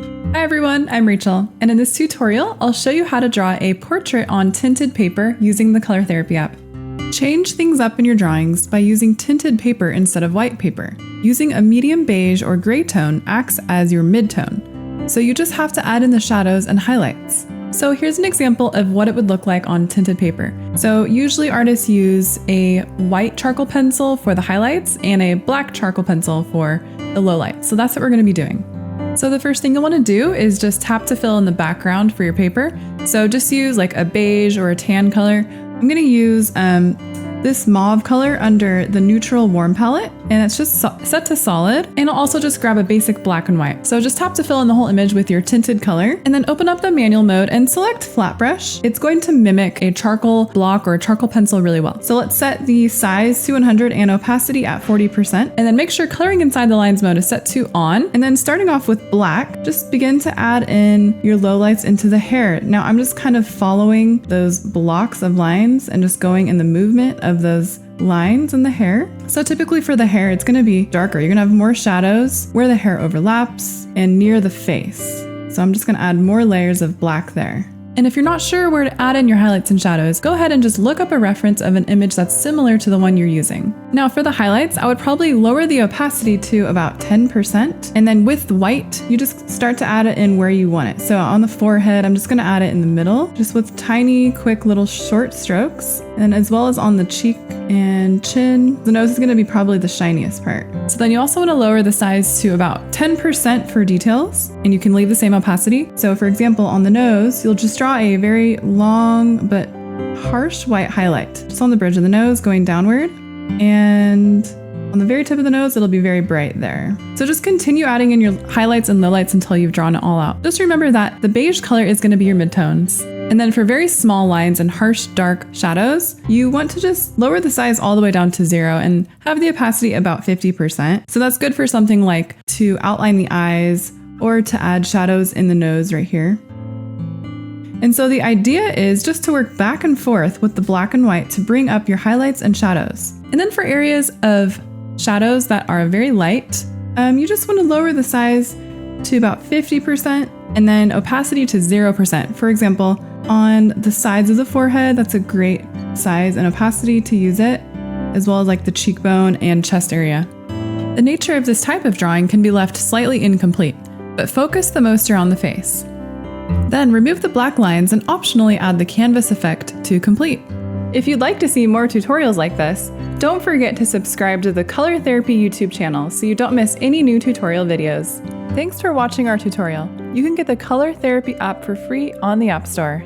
Hi everyone, I'm Rachel, and in this tutorial, I'll show you how to draw a portrait on tinted paper using the Color Therapy app. Change things up in your drawings by using tinted paper instead of white paper. Using a medium beige or gray tone acts as your mid-tone, so you just have to add in the shadows and highlights. So here's an example of what it would look like on tinted paper. So usually artists use a white charcoal pencil for the highlights and a black charcoal pencil for the lowlights. So that's what we're going to be doing. So the first thing you'll want to do is just tap to fill in the background for your paper. So just use like a beige or a tan color. I'm going to use this mauve color under the neutral warm palette, and it's just set to solid. And I'll also just grab a basic black and white. So just tap to fill in the whole image with your tinted color, and then open up the manual mode and select flat brush. It's going to mimic a charcoal block or a charcoal pencil really well. So let's set the size to 100 and opacity at 40%, and then make sure coloring inside the lines mode is set to on. And then starting off with black, just begin to add in your lowlights into the hair. Now I'm just kind of following those blocks of lines and just going in the movement of those lines in the hair. So typically for the hair, it's going to be darker. You're going to have more shadows where the hair overlaps and near the face. So I'm just going to add more layers of black there. And if you're not sure where to add in your highlights and shadows, go ahead and just look up a reference of an image that's similar to the one you're using. Now for the highlights, I would probably lower the opacity to about 10%. And then with white, you just start to add it in where you want it. So on the forehead, I'm just gonna add it in the middle, just with tiny, quick little short strokes. And as well as on the cheek and chin. The nose is gonna be probably the shiniest part. So then you also wanna lower the size to about 10% for details, and you can leave the same opacity. So for example, on the nose, you'll just draw a very long but harsh white highlight just on the bridge of the nose going downward, and on the very tip of the nose it'll be very bright there. So just continue adding in your highlights and lowlights until you've drawn it all out. Just remember that the beige color is going to be your midtones, and then for very small lines and harsh dark shadows, you want to just lower the size all the way down to 0 and have the opacity about 50%. So that's good for something like to outline the eyes or to add shadows in the nose right here. And so the idea is just to work back and forth with the black and white to bring up your highlights and shadows. And then for areas of shadows that are very light, you just want to lower the size to about 50% and then opacity to 0%. For example, on the sides of the forehead, that's a great size and opacity to use it, as well as like the cheekbone and chest area. The nature of this type of drawing can be left slightly incomplete, but focus the most around the face. Then remove the black lines and optionally add the canvas effect to complete. If you'd like to see more tutorials like this, don't forget to subscribe to the Color Therapy YouTube channel so you don't miss any new tutorial videos. Thanks for watching our tutorial. You can get the Color Therapy app for free on the App Store.